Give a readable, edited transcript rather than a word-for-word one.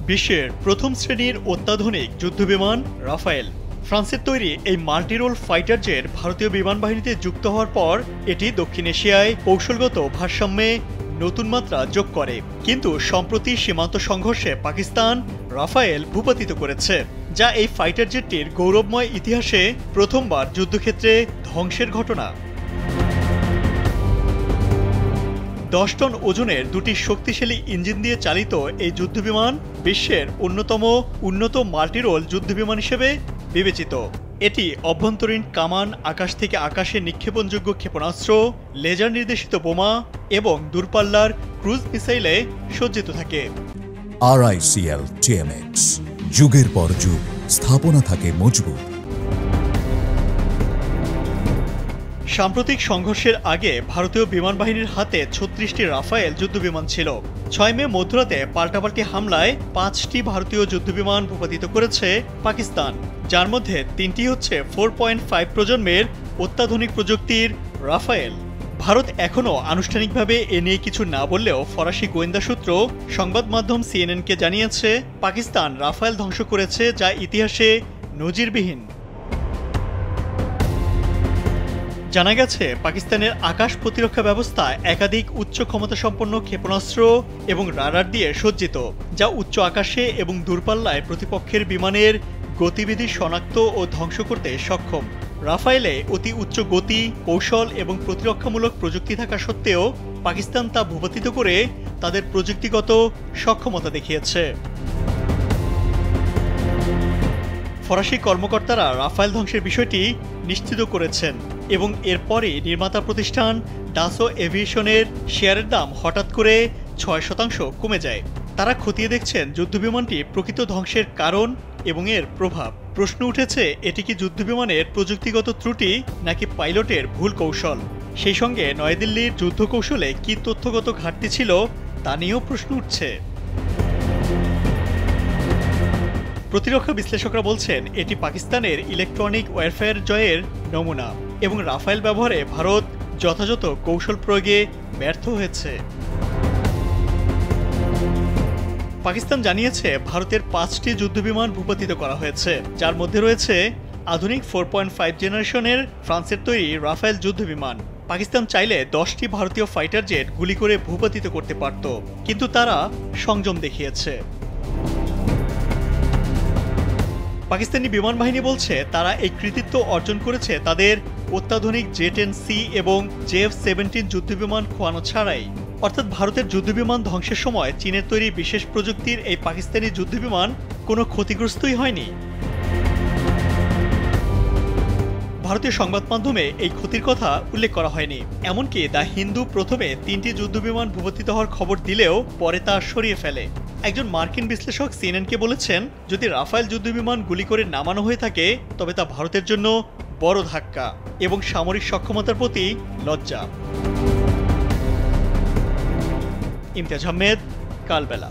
বিশ্বের প্রথম শ্রেণীর অত্যাধুনিক যুদ্ধবিমান রাফায়েল। ফ্রান্সের তৈরি এই মাল্টিরোল ফাইটার জেট ভারতীয় বিমান বাহিনীতে যুক্ত হওয়ার পর এটি দক্ষিণ এশিয়ায় কৌশলগত ভারসাম্যে নতুন মাত্রা যোগ করে। কিন্তু সম্প্রতি সীমান্ত সংঘর্ষে পাকিস্তান রাফায়েল ভূপাতিত করেছে, যা এই ফাইটার জেটটির গৌরবময় ইতিহাসে প্রথমবার যুদ্ধক্ষেত্রে ধ্বংসের ঘটনা। 10 টন ওজনের দুটি শক্তিশালী ইঞ্জিন দিয়ে চালিত এই যুদ্ধবিমান বিশ্বের অন্যতম উন্নত মাল্টিরোল যুদ্ধবিমান হিসেবে বিবেচিত। এটি অভ্যন্তরীণ কামান, আকাশ থেকে আকাশে নিক্ষেপণযোগ্য ক্ষেপণাস্ত্র, লেজার নির্দেশিত বোমা এবং দূরপাল্লার ক্রুজ মিসাইলে সজ্জিত থাকে। RICL TMX, যুগের পর যুগ স্থাপনা থাকে মজবুত। সাম্প্রতিক সংঘর্ষের আগে ভারতীয় বিমান বাহিনীর হাতে 36টি রাফায়েল যুদ্ধবিমান ছিল। 6 মে মধ্যরাতে পাল্টাপাল্টি হামলায় 5টি ভারতীয় যুদ্ধবিমান ভূপাতিত করেছে পাকিস্তান, যার মধ্যে 3টি হচ্ছে 4.5 প্রজন্মের অত্যাধুনিক প্রযুক্তির রাফায়েল। ভারত এখনও আনুষ্ঠানিকভাবে এ নিয়ে কিছু না বললেও ফরাসি গোয়েন্দা সূত্র সংবাদ মাধ্যম CNN-কে জানিয়েছে পাকিস্তান রাফায়েল ধ্বংস করেছে, যা ইতিহাসে নজিরবিহীন। জানা গেছে পাকিস্তানের আকাশ প্রতিরক্ষা ব্যবস্থা একাধিক উচ্চ ক্ষমতাসম্পন্ন ক্ষেপণাস্ত্র এবং রাডার দিয়ে সজ্জিত, যা উচ্চ আকাশে এবং দূরপাল্লায় প্রতিপক্ষের বিমানের গতিবিধি শনাক্ত ও ধ্বংস করতে সক্ষম। রাফায়েলে অতি উচ্চ গতি, কৌশল এবং প্রতিরক্ষামূলক প্রযুক্তি থাকা সত্ত্বেও পাকিস্তান তা ভূপাতিত করে তাদের প্রযুক্তিগত সক্ষমতা দেখিয়েছে। ফরাসি কর্মকর্তারা রাফায়েল ধ্বংসের বিষয়টি নিশ্চিত করেছেন এবং এরপরই নির্মাতা প্রতিষ্ঠান ডাসো এভিয়েশনের শেয়ারের দাম হঠাৎ করে 6% কমে যায়। তারা খতিয়ে দেখছেন যুদ্ধবিমানটি প্রকৃত ধ্বংসের কারণ এবং এর প্রভাব। প্রশ্ন উঠেছে, এটি কি যুদ্ধবিমানের প্রযুক্তিগত ত্রুটি নাকি পাইলটের ভুল কৌশল? সেই সঙ্গে নয়াদিল্লির যুদ্ধ কৌশলে কি তথ্যগত ঘাটতি ছিল তা নিয়েও প্রশ্ন উঠছে। প্রতিরক্ষা বিশ্লেষকরা বলছেন এটি পাকিস্তানের ইলেকট্রনিক ওয়ারফেয়ার জয়ের নমুনা এবং রাফায়েল ব্যবহারে ভারত যথাযথ কৌশল প্রয়োগে ব্যর্থ হয়েছে। পাকিস্তান জানিয়েছে ভারতের 5টি যুদ্ধবিমান ভূপাতিত করা হয়েছে, যার মধ্যে রয়েছে আধুনিক 4.5 জেনারেশনের ফ্রান্সের তৈরি রাফায়েল যুদ্ধবিমান। পাকিস্তান চাইলে 10টি ভারতীয় ফাইটার জেট গুলি করে ভূপাতিত করতে পারত, কিন্তু তারা সংযম দেখিয়েছে। পাকিস্তানি বিমান বাহিনী বলছে তারা এই কৃতিত্ব অর্জন করেছে তাদের অত্যাধুনিক J-10C এবং JF-17 যুদ্ধবিমান খোয়ানো ছাড়াই। অর্থাৎ ভারতের যুদ্ধবিমান ধ্বংসের সময় চীনের তৈরি বিশেষ প্রযুক্তির এই পাকিস্তানি যুদ্ধবিমান কোনো ক্ষতিগ্রস্তই হয়নি। ভারতীয় সংবাদ মাধ্যমে এই ক্ষতির কথা উল্লেখ করা হয়নি। এমনকি দ্য হিন্দু প্রথমে 3টি যুদ্ধবিমান ভূপাতিত হওয়ার খবর দিলেও পরে তা সরিয়ে ফেলে। একজন মার্কিন বিশ্লেষক CNN-কে বলেছেন, যদি রাফায়েল যুদ্ধবিমান গুলি করে নামানো হয়ে থাকে তবে তা ভারতের জন্য বড় ধাক্কা এবং সামরিক সক্ষমতার প্রতি লজ্জা। ইমতিয়াজ আহমেদ, কালবেলা।